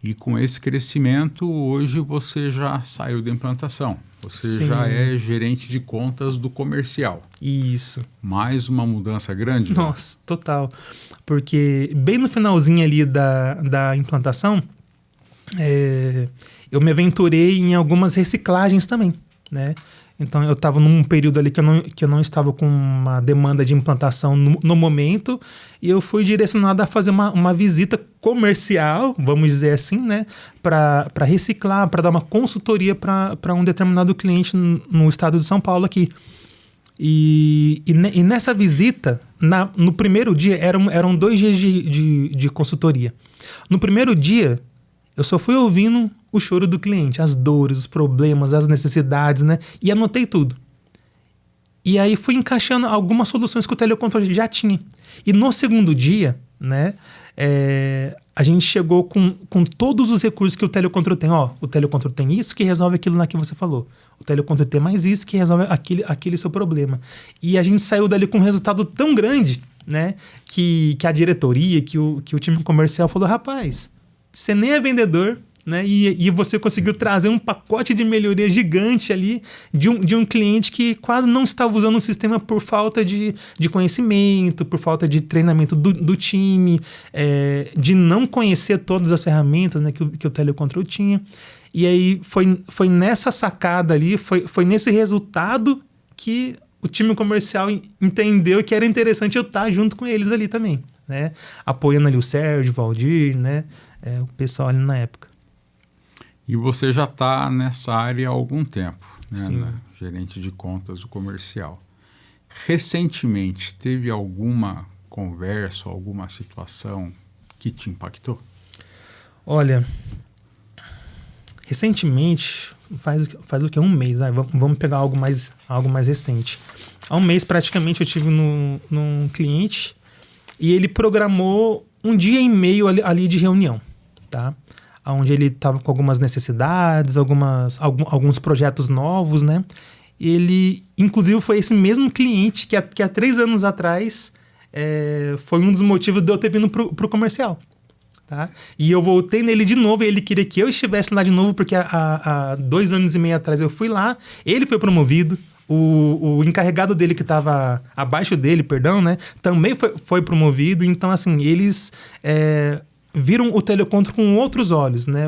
Speaker 2: E com esse crescimento, hoje você já saiu da implantação. Você
Speaker 1: Sim.
Speaker 2: já é gerente de contas do comercial.
Speaker 1: Isso.
Speaker 2: Mais uma mudança grande?
Speaker 1: Nossa, total. Porque bem no finalzinho ali da implantação, eu me aventurei em algumas reciclagens também, né? Então, eu estava num período ali que eu não estava com uma demanda de implantação no momento, e eu fui direcionado a fazer uma visita comercial, vamos dizer assim, né? Para reciclar, para dar uma consultoria para um determinado cliente no estado de São Paulo aqui. E nessa visita, no primeiro dia, eram 2 dias de consultoria. No primeiro dia, eu só fui ouvindo o choro do cliente, as dores, os problemas, as necessidades, né? E anotei tudo. E aí fui encaixando algumas soluções que o telecontrole já tinha. E no segundo dia, né? A gente chegou com todos os recursos que o telecontrole tem. Ó, o telecontrole tem isso que resolve aquilo lá que você falou. O telecontrole tem mais isso que resolve aquele seu problema. E a gente saiu dali com um resultado tão grande, né? Que a diretoria, que o time comercial falou, rapaz, você nem é vendedor, né? E você conseguiu trazer um pacote de melhoria gigante ali de um cliente que quase não estava usando o sistema por falta de conhecimento, por falta de treinamento do time, de não conhecer todas as ferramentas, né, que o telecontrole tinha. E aí foi nessa sacada ali, foi nesse resultado que o time comercial entendeu que era interessante eu estar junto com eles ali também, né? Apoiando ali o Sérgio, o Valdir, né? O pessoal ali na época.
Speaker 2: E você já está nessa área há algum tempo, né?
Speaker 1: Sim.
Speaker 2: Gerente de contas do comercial. Recentemente, teve alguma conversa, alguma situação que te impactou?
Speaker 1: Olha, recentemente, faz o quê? Um mês, né? Vamos pegar algo mais recente. Há um mês, praticamente, eu tive num cliente e ele programou um dia e meio ali de reunião, tá? Onde ele estava com algumas necessidades, alguns projetos novos, né? Ele, inclusive, foi esse mesmo cliente que há 3 anos atrás foi um dos motivos de eu ter vindo pro comercial, tá? E eu voltei nele de novo e ele queria que eu estivesse lá de novo, porque há 2 anos e meio atrás eu fui lá, ele foi promovido, o encarregado dele que estava abaixo dele, perdão, né? Também foi promovido, então, assim, eles viram o telecontrole com outros olhos, né?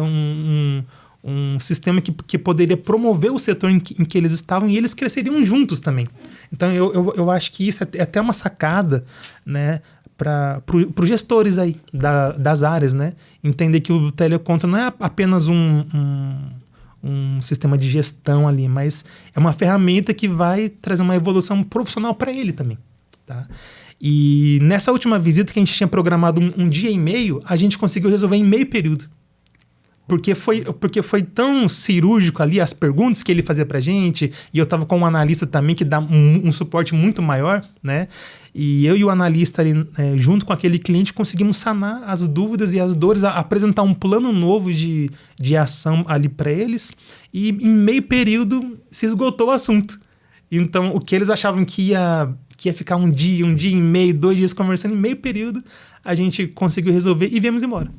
Speaker 1: Um sistema que poderia promover o setor em que eles estavam e eles cresceriam juntos também. Então, eu acho que isso é até uma sacada, né? Para os gestores aí das áreas, né? Entender que o telecontrole não é apenas um sistema de gestão ali, mas é uma ferramenta que vai trazer uma evolução profissional para ele também, tá? E nessa última visita que a gente tinha programado um dia e meio, a gente conseguiu resolver em meio período. Porque foi tão cirúrgico ali as perguntas que ele fazia pra gente, e eu tava com um analista também que dá um suporte muito maior, né? E eu e o analista ali, junto com aquele cliente, conseguimos sanar as dúvidas e as dores, apresentar um plano novo de ação ali para eles, e em meio período se esgotou o assunto. Então, o que eles achavam que ia ficar um dia e meio, 2 dias conversando, em meio período, a gente conseguiu resolver e viemos embora.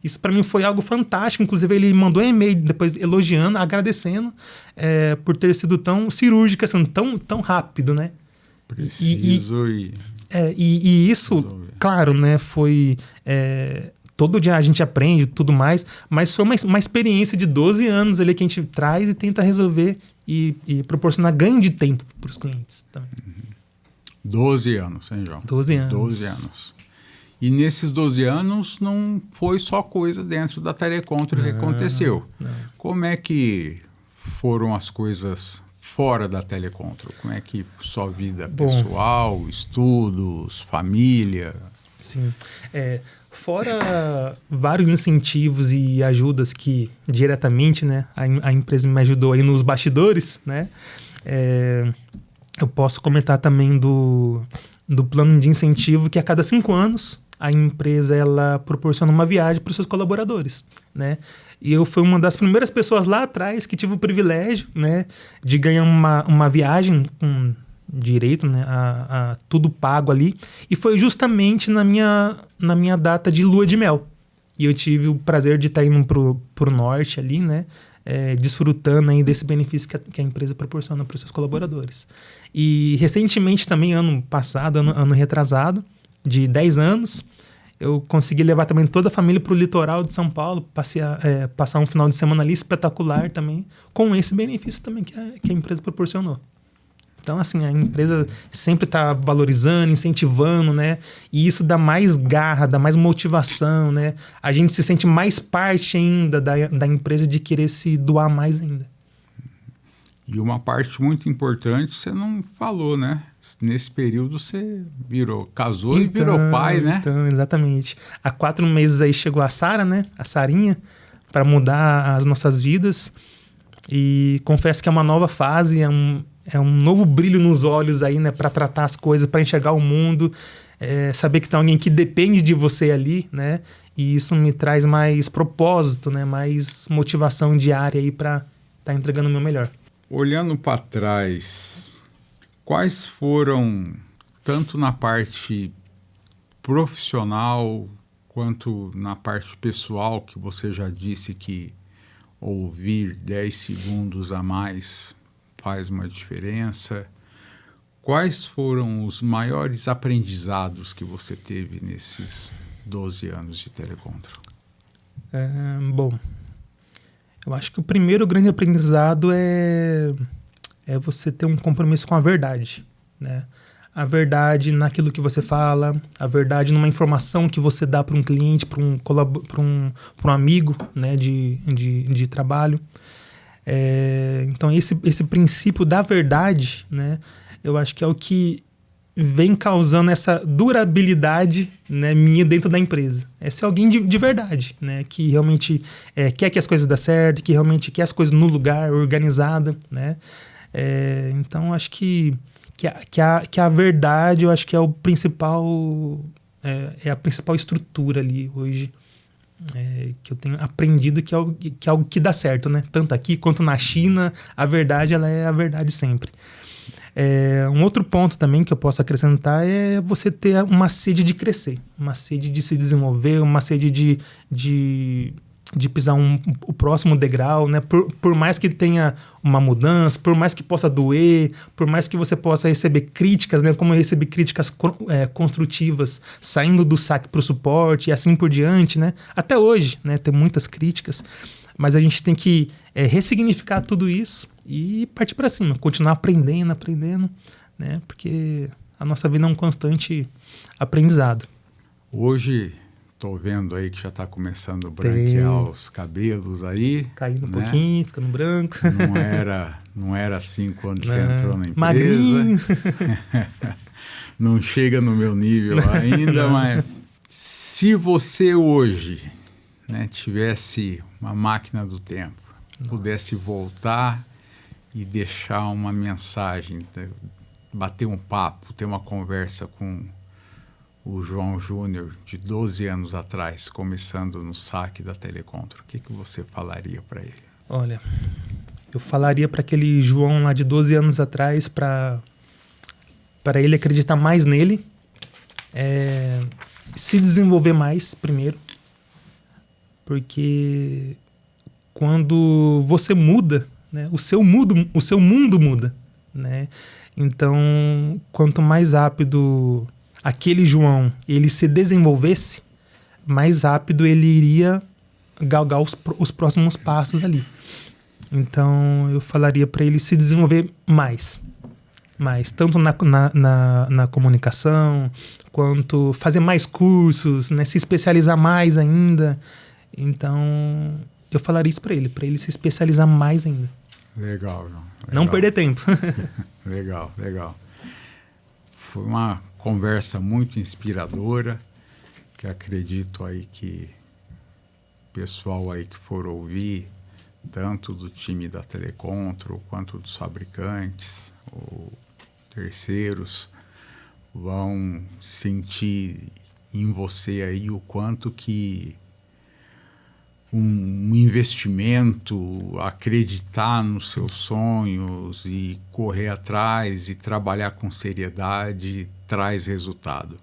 Speaker 1: Isso para mim foi algo fantástico. Inclusive, ele mandou um e-mail depois elogiando, agradecendo por ter sido tão cirúrgico, assim, tão rápido, né?
Speaker 2: Preciso
Speaker 1: e isso, resolver. Claro, né? Foi... todo dia a gente aprende tudo mais, mas foi uma experiência de 12 anos ali que a gente traz e tenta resolver e proporcionar ganho de tempo para os clientes também.
Speaker 2: 12 anos, hein, João?
Speaker 1: 12 anos.
Speaker 2: 12 anos. E nesses 12 anos não foi só coisa dentro da Telecontrol que aconteceu.
Speaker 1: Não.
Speaker 2: Como é que foram as coisas fora da Telecontrol? Como é que sua vida pessoal, estudos, família?
Speaker 1: Sim. Fora vários incentivos e ajudas que diretamente, né, a empresa me ajudou aí nos bastidores, né? Eu posso comentar também do plano de incentivo que a cada 5 anos a empresa ela proporciona uma viagem para os seus colaboradores, né? E eu fui uma das primeiras pessoas lá atrás que tive o privilégio, né, de ganhar uma viagem com direito, né, a tudo pago ali. E foi justamente na minha data de lua de mel. E eu tive o prazer de estar indo pro norte ali, né, desfrutando aí desse benefício que a empresa proporciona para os seus colaboradores. E recentemente também, ano passado, ano retrasado, de 10 anos, eu consegui levar também toda a família para o litoral de São Paulo, passar um final de semana ali espetacular também, com esse benefício também que a empresa proporcionou. Então, assim, a empresa sempre está valorizando, incentivando, né? E isso dá mais garra, dá mais motivação, né? A gente se sente mais parte ainda da empresa de querer se doar mais ainda.
Speaker 2: E uma parte muito importante você não falou, né? Nesse período você casou e virou pai, né?
Speaker 1: Então, exatamente. Há 4 meses aí chegou a Sara, né? A Sarinha, para mudar as nossas vidas. E confesso que é uma nova fase, é um novo brilho nos olhos aí, né? Para tratar as coisas, para enxergar o mundo. Saber que tem alguém que depende de você ali, né? E isso me traz mais propósito, né? Mais motivação diária aí para estar entregando o meu melhor.
Speaker 2: Olhando para trás, quais foram, tanto na parte profissional quanto na parte pessoal, que você já disse que ouvir 10 segundos a mais faz uma diferença, quais foram os maiores aprendizados que você teve nesses 12 anos de Telecontro?
Speaker 1: Bom, eu acho que o primeiro grande aprendizado é você ter um compromisso com a verdade, né? A verdade naquilo que você fala, a verdade numa informação que você dá para um cliente, para um amigo, né, de trabalho. Então esse princípio da verdade, né, eu acho que é o que vem causando essa durabilidade, né, minha dentro da empresa. É ser alguém de verdade, né, que realmente quer que as coisas dêem certo, que realmente quer as coisas no lugar, organizada, né. Então acho que a verdade, eu acho que é o principal, é a principal estrutura ali hoje, que eu tenho aprendido que é algo que dá certo, né? Tanto aqui quanto na China, a verdade ela é a verdade sempre. Um outro ponto também que eu posso acrescentar é você ter uma sede de crescer, uma sede de se desenvolver, uma sede de pisar o próximo degrau, né? Por mais que tenha uma mudança, por mais que possa doer, por mais que você possa receber críticas, né? Como eu recebi críticas construtivas, saindo do saque para o suporte e assim por diante, né? Até hoje, né? Tem muitas críticas, mas a gente tem que ressignificar tudo isso e partir para cima, continuar aprendendo, né? Porque a nossa vida é um constante aprendizado.
Speaker 2: Hoje estou vendo aí que já está começando a branquear os cabelos aí.
Speaker 1: Caindo um pouquinho, ficando branco.
Speaker 2: Não era assim quando você entrou na empresa.
Speaker 1: Magrinho.
Speaker 2: Não chega no meu nível ainda, mas se você hoje, né, tivesse uma máquina do tempo, pudesse voltar e deixar uma mensagem, bater um papo, ter uma conversa com o João Júnior de 12 anos atrás, começando no saque da Telecontro, o que você falaria para ele?
Speaker 1: Olha, eu falaria para aquele João lá de 12 anos atrás, para ele acreditar mais nele, se desenvolver mais primeiro, porque quando você muda, né, o seu mundo muda, né? Então, quanto mais rápido aquele João ele se desenvolvesse, mais rápido ele iria galgar os próximos passos ali. Então eu falaria para ele se desenvolver mais, tanto na comunicação, quanto fazer mais cursos, né, se especializar mais ainda. Então eu falaria isso para ele se especializar mais ainda.
Speaker 2: Legal, João.
Speaker 1: Não perder tempo.
Speaker 2: Legal. Foi uma conversa muito inspiradora. que acredito aí que o pessoal aí que for ouvir, tanto do time da Telecontrol quanto dos fabricantes ou terceiros, vão sentir em você aí o quanto que um investimento, acreditar nos seus sonhos e correr atrás e trabalhar com seriedade traz resultado.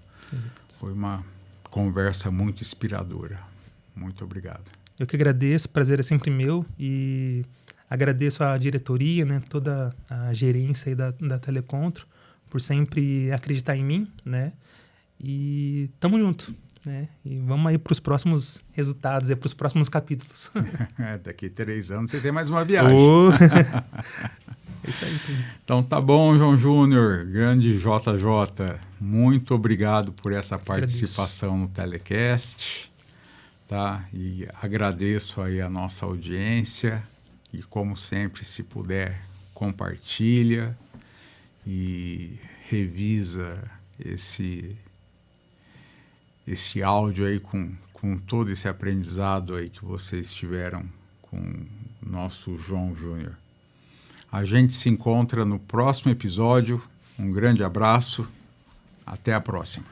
Speaker 2: Foi uma conversa muito inspiradora. Muito obrigado.
Speaker 1: Eu que agradeço, o prazer é sempre meu e agradeço à diretoria, né, toda a gerência aí da Telecontrol por sempre acreditar em mim, né? E tamo junto, né? E vamos aí para os próximos resultados, para os próximos capítulos.
Speaker 2: Daqui 3 anos você tem mais uma viagem.
Speaker 1: É isso aí.
Speaker 2: Então tá bom, João Júnior, grande JJ, muito obrigado por essa participação no Telecast, tá? E agradeço aí a nossa audiência e, como sempre, se puder, compartilha e revisa esse áudio aí com todo esse aprendizado aí que vocês tiveram com o nosso João Júnior. A gente se encontra no próximo episódio. Um grande abraço. Até a próxima.